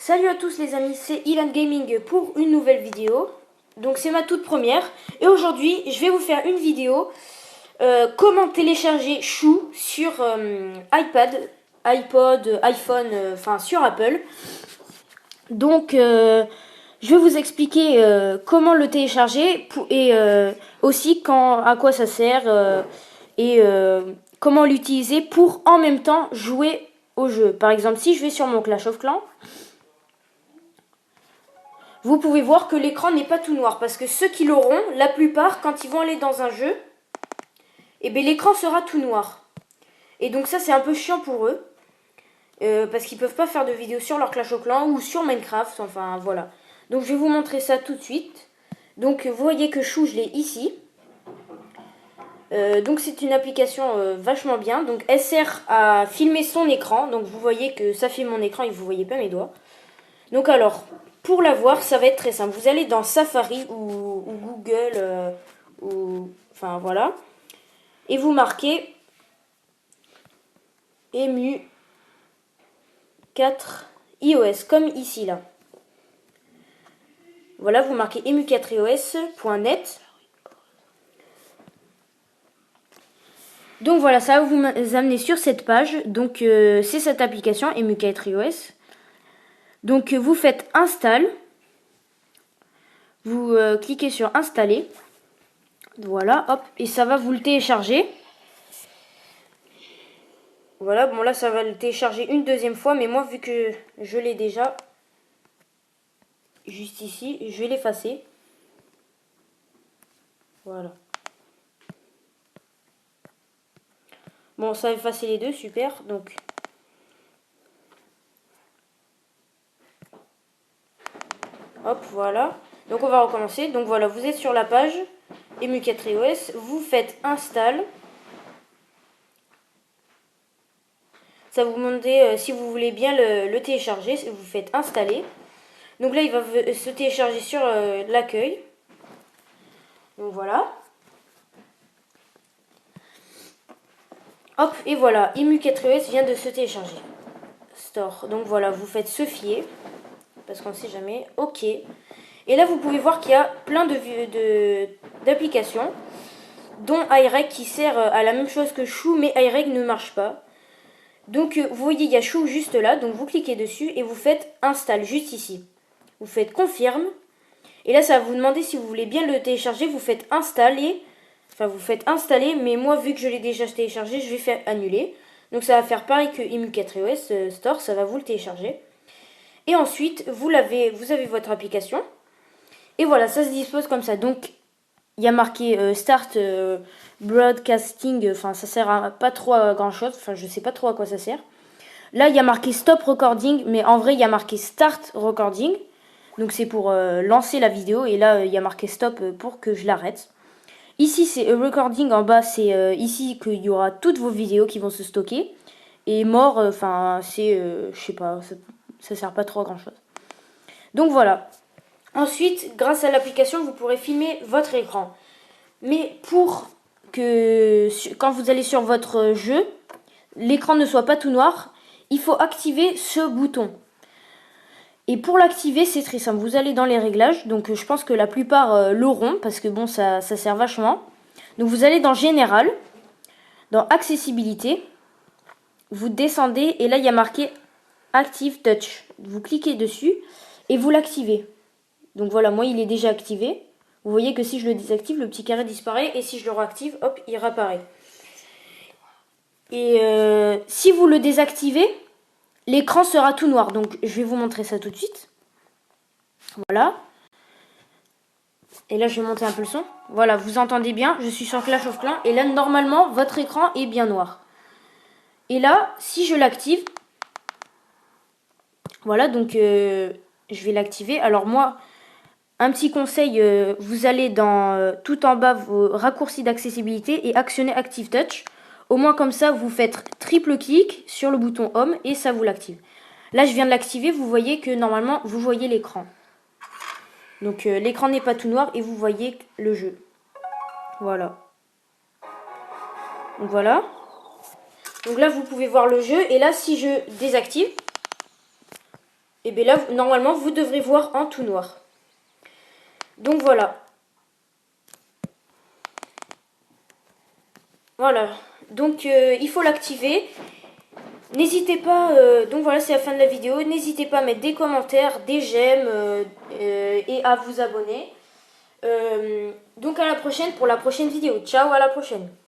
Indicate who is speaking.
Speaker 1: Salut à tous les amis, c'est Ilan Gaming pour une nouvelle vidéo. Donc c'est ma toute première. Et aujourd'hui, je vais vous faire une vidéo comment télécharger Chou sur iPad, iPod, iPhone, enfin sur Apple. Donc je vais vous expliquer comment le télécharger et aussi à quoi ça sert et comment l'utiliser pour en même temps jouer au jeu. Par exemple, si je vais sur mon Clash of Clans, vous pouvez voir que l'écran n'est pas tout noir parce que ceux qui l'auront, la plupart, quand ils vont aller dans un jeu, eh bien, l'écran sera tout noir. Et donc ça, c'est un peu chiant pour eux parce qu'ils peuvent pas faire de vidéos sur leur Clash of Clans ou sur Minecraft, enfin voilà. Donc je vais vous montrer ça tout de suite. Donc vous voyez que Chou, je l'ai ici. Donc c'est une application vachement bien. Donc elle sert à filmer son écran. Donc vous voyez que ça filme mon écran et vous voyez pas mes doigts. Donc alors, pour la voir, ça va être très simple. Vous allez dans Safari ou Google, enfin voilà, et vous marquez EMU 4 iOS, comme ici là. Voilà, vous marquez emu4ios.net. Donc voilà, ça va vous amener sur cette page. Donc c'est cette application emu4ios. Donc vous faites install. Vous cliquez sur installer. Voilà, hop, et ça va vous le télécharger. Voilà, bon là ça va le télécharger une deuxième fois, mais moi vu que je l'ai déjà juste ici, je vais l'effacer. Voilà. Bon, ça va effacer les deux, super. Donc hop, voilà. Donc on va recommencer. Donc voilà, vous êtes sur la page emu4ios, vous faites install. Ça vous demande si vous voulez bien le télécharger, vous faites installer. Donc là, il va se télécharger sur l'accueil. Donc voilà. Hop, et voilà, emu4ios vient de se télécharger. Store. Donc voilà, vous faites se fier, parce qu'on ne sait jamais. OK. Et là, vous pouvez voir qu'il y a plein d'applications, dont iReg qui sert à la même chose que Chou, mais iReg ne marche pas. Donc vous voyez, il y a Chou juste là, donc vous cliquez dessus et vous faites install juste ici. Vous faites confirme. Et là, ça va vous demander si vous voulez bien le télécharger. Vous faites installer. Enfin, vous faites installer. Mais moi, vu que je l'ai déjà téléchargé, je vais faire annuler. Donc, ça va faire pareil que emu4ios Store. Ça va vous le télécharger. Et ensuite, vous avez votre application. Et voilà, ça se dispose comme ça. Donc, il y a marqué Start Broadcasting. Enfin, ça sert à pas trop à grand chose. Enfin, je sais pas trop à quoi ça sert. Là, il y a marqué Stop Recording. Mais en vrai, il y a marqué Start Recording. Donc c'est pour lancer la vidéo et là il y a marqué stop pour que je l'arrête. Ici c'est recording, en bas c'est ici qu'il y aura toutes vos vidéos qui vont se stocker. Et mort, enfin c'est, je sais pas, ça sert pas trop à grand chose. Donc voilà. Ensuite, grâce à l'application, vous pourrez filmer votre écran. Mais pour que quand vous allez sur votre jeu, l'écran ne soit pas tout noir, il faut activer ce bouton. Et pour l'activer, c'est très simple. Vous allez dans les réglages. Donc je pense que la plupart l'auront parce que bon, ça sert vachement. Donc vous allez dans Général, dans Accessibilité. Vous descendez et là, il y a marqué Active Touch. Vous cliquez dessus et vous l'activez. Donc voilà, moi, il est déjà activé. Vous voyez que si je le désactive, le petit carré disparaît. Et si je le réactive, hop, il réapparaît. Et si vous le désactivez, l'écran sera tout noir. Donc je vais vous montrer ça tout de suite. Voilà. Et là, je vais monter un peu le son. Voilà, vous entendez bien. Je suis sur Clash of Clans. Et là, normalement, votre écran est bien noir. Et là, si je l'active, voilà, donc je vais l'activer. Alors moi, un petit conseil, vous allez dans tout en bas vos raccourcis d'accessibilité et actionner Active Touch. Au moins comme ça, vous faites triple clic sur le bouton Home et ça vous l'active. Là, je viens de l'activer. Vous voyez que normalement, vous voyez l'écran. Donc l'écran n'est pas tout noir et vous voyez le jeu. Voilà. Donc voilà. Donc là, vous pouvez voir le jeu. Et là, si je désactive, Et bien là, normalement, vous devrez voir en tout noir. Donc voilà. Voilà. Donc il faut l'activer. N'hésitez pas, donc voilà, c'est la fin de la vidéo. N'hésitez pas à mettre des commentaires, des j'aime et à vous abonner. Donc à la prochaine pour la prochaine vidéo. Ciao, à la prochaine.